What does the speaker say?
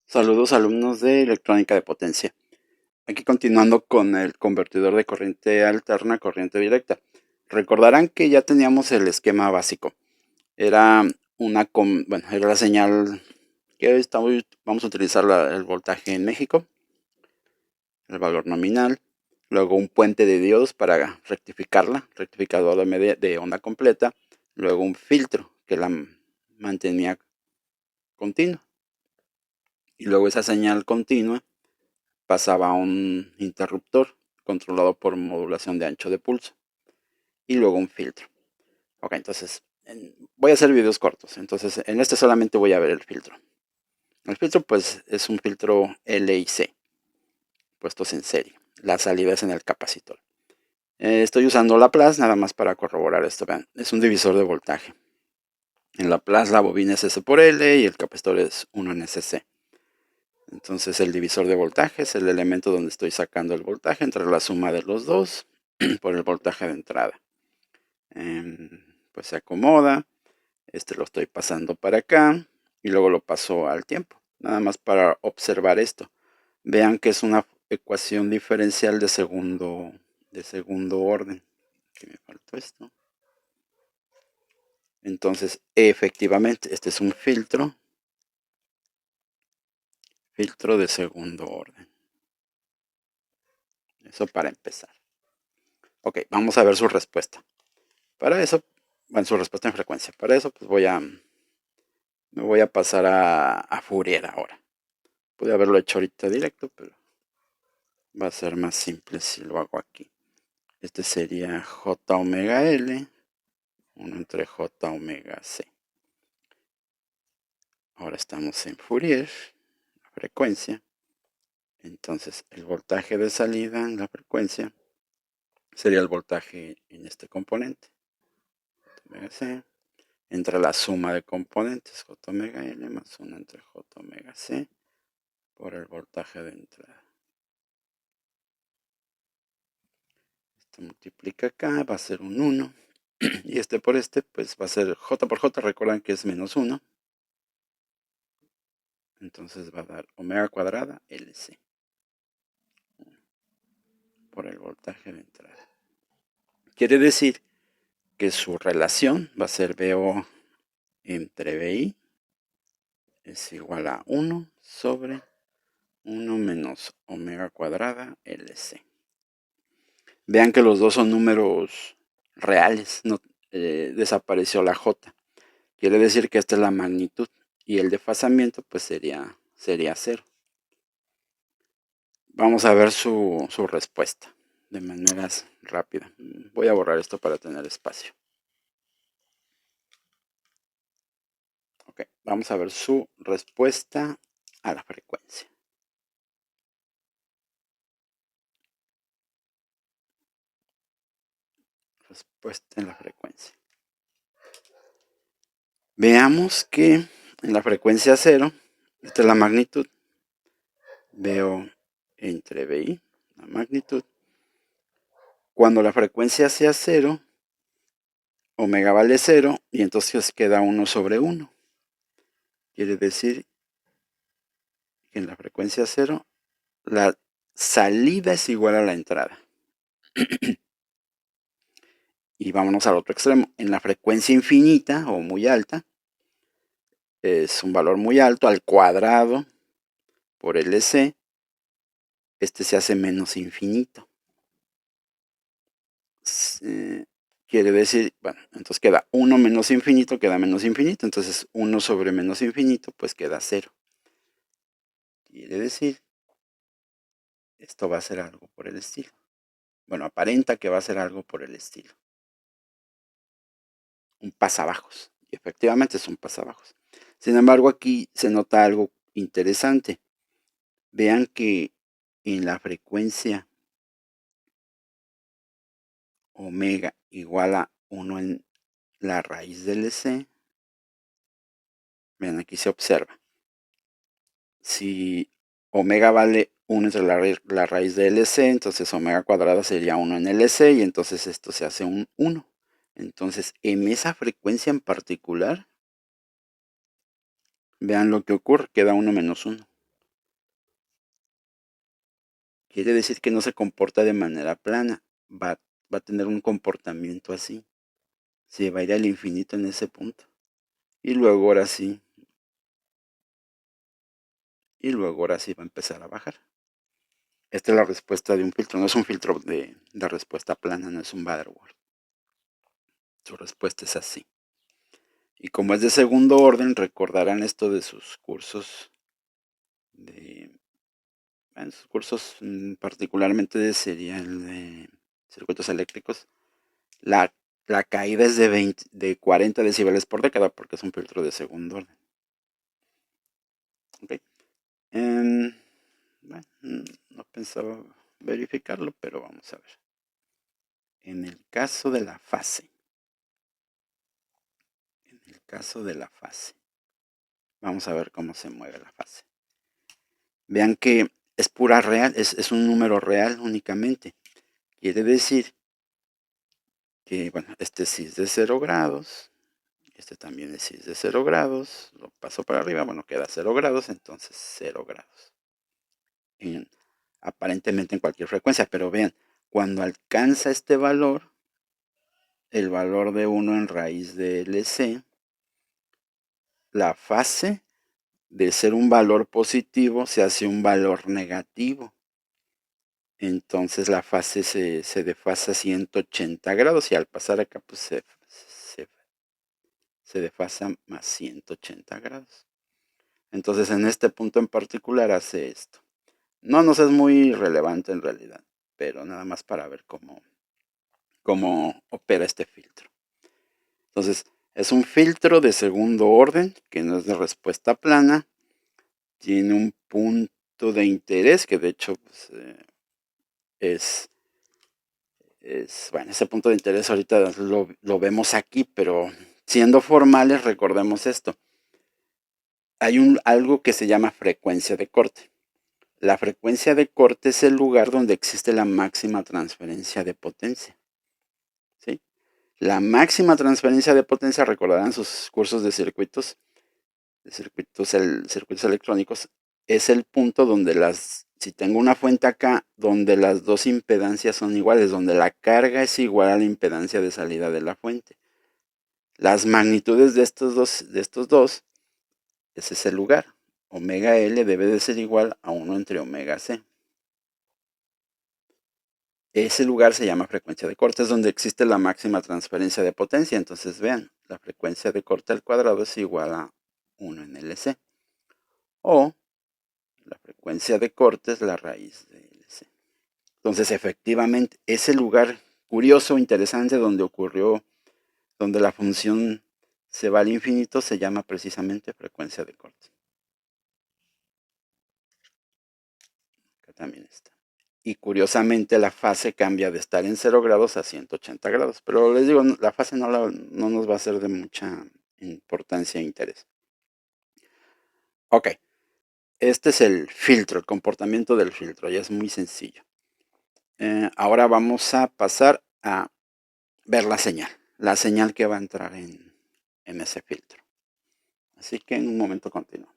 Saludos alumnos de electrónica de potencia. Aquí continuando con el convertidor de corriente alterna a corriente directa. Recordarán que ya teníamos el esquema básico. Era era la señal que vamos a utilizar el voltaje en México, el valor nominal, luego un puente de diodos para rectificarla, rectificador de onda completa, luego un filtro que la mantenía continua. Y luego esa señal continua pasaba a un interruptor controlado por modulación de ancho de pulso y luego un filtro. Ok, entonces voy a hacer videos cortos. Entonces en este solamente voy a ver el filtro. El filtro pues es un filtro L y C puestos en serie. La salida es en el capacitor. Estoy usando Laplace nada más para corroborar esto. Vean, es un divisor de voltaje. En Laplace la bobina es S por L y el capacitor es 1 en SC. Entonces el divisor de voltaje es el elemento donde estoy sacando el voltaje entre la suma de los dos por el voltaje de entrada. Pues se acomoda, lo estoy pasando para acá y luego lo paso al tiempo. Nada más para observar esto. Vean que es una ecuación diferencial de segundo orden. Aquí me faltó esto. Entonces, efectivamente, este es un filtro de segundo orden. Eso para empezar. Ok, vamos a ver su respuesta. Para eso, bueno, su respuesta en frecuencia. Para eso, pues me voy a pasar a Fourier ahora. Podría haberlo hecho ahorita directo, pero va a ser más simple si lo hago aquí. Este sería J omega L, 1 entre J omega C. Ahora estamos en Fourier, la frecuencia. Entonces, el voltaje de salida en la frecuencia sería el voltaje en este componente, J omega C, entre la suma de componentes J omega L más 1 entre J omega C por el voltaje de entrada. Esto multiplica acá, va a ser un 1. Y este por este, pues va a ser J por J, recuerdan que es menos 1. Entonces va a dar omega cuadrada LC por el voltaje de entrada. Quiere decir que su relación va a ser BO entre BI es igual a 1 sobre 1 menos omega cuadrada LC. Vean que los dos son números reales, no, desapareció la J. Quiere decir que esta es la magnitud y el desfasamiento pues sería 0. Vamos a ver su respuesta de manera rápida. Voy a borrar esto para tener espacio. Ok, vamos a ver su respuesta a la frecuencia. Respuesta en la frecuencia. Veamos que en la frecuencia 0, esta es la magnitud. Veo entre BI, la magnitud. Cuando la frecuencia sea 0, omega vale 0 y entonces queda 1 sobre 1. Quiere decir que en la frecuencia 0 la salida es igual a la entrada. Y vámonos al otro extremo. En la frecuencia infinita o muy alta, es un valor muy alto al cuadrado por LC. Este se hace menos infinito. Quiere decir, bueno, entonces queda 1 menos infinito, queda menos infinito. Entonces 1 sobre menos infinito, pues queda 0. Quiere decir, esto va a ser algo por el estilo. Bueno, aparenta que va a ser algo por el estilo. Un pasabajos. Y efectivamente es un pasabajos. Sin embargo, aquí se nota algo interesante. Vean que en la frecuencia omega igual a 1 en la raíz del C, vean, aquí se observa. Si omega vale 1 entre la raíz de LC, entonces omega cuadrada sería 1 en LC y entonces esto se hace un 1. Entonces, en esa frecuencia en particular, vean lo que ocurre, queda 1 menos 1. quiere decir que no se comporta de manera plana, va a tener un comportamiento así, se va a ir al infinito en ese punto, y luego ahora sí va a empezar a bajar. Esta es la respuesta de un filtro, no es un filtro de respuesta plana, no es un Bader-Wolf. Su respuesta es así. Y como es de segundo orden, recordarán esto de sus cursos sus cursos particularmente sería el de circuitos eléctricos. La caída es de 40 decibeles por década porque es un filtro de segundo orden. Okay. Bueno, no pensaba verificarlo, pero vamos a ver. En el caso de la fase, vamos a ver cómo se mueve la fase. Vean que es pura real, es un número real únicamente. Quiere decir que, bueno, este sí es de 0 grados, este también es de 0 grados, lo paso para arriba, bueno, queda 0 grados, entonces 0 grados. Aparentemente en cualquier frecuencia, pero vean, cuando alcanza este valor, el valor de 1 en raíz de LC, la fase de ser un valor positivo se hace un valor negativo. Entonces la fase se desfasa 180 grados y al pasar acá pues se desfasa más 180 grados. Entonces en este punto en particular hace esto. No nos es muy relevante en realidad, pero nada más para ver cómo opera este filtro. Entonces es un filtro de segundo orden que no es de respuesta plana. Tiene un punto de interés que de hecho pues, bueno, ese punto de interés ahorita lo vemos aquí, pero siendo formales recordemos esto. Hay algo que se llama frecuencia de corte. La frecuencia de corte es el lugar donde existe la máxima transferencia de potencia. ¿Sí? La máxima transferencia de potencia, recordarán sus cursos de circuitos electrónicos, es el punto donde si tengo una fuente acá, donde las dos impedancias son iguales, donde la carga es igual a la impedancia de salida de la fuente. Las magnitudes de estos dos, ese es el lugar. Omega L debe de ser igual a 1 entre omega C. Ese lugar se llama frecuencia de corte, es donde existe la máxima transferencia de potencia. Entonces vean, la frecuencia de corte al cuadrado es igual a 1 en LC. O la frecuencia de corte es la raíz de LC. Entonces efectivamente, ese lugar curioso, interesante, donde la función se va al infinito, se llama precisamente frecuencia de corte. Acá también está. Y curiosamente la fase cambia de estar en 0 grados a 180 grados. Pero les digo, la fase no nos va a ser de mucha importancia e interés. Ok, este es el filtro, el comportamiento del filtro, ya es muy sencillo. Ahora vamos a pasar a ver la señal que va a entrar en ese filtro. Así que en un momento continuamos.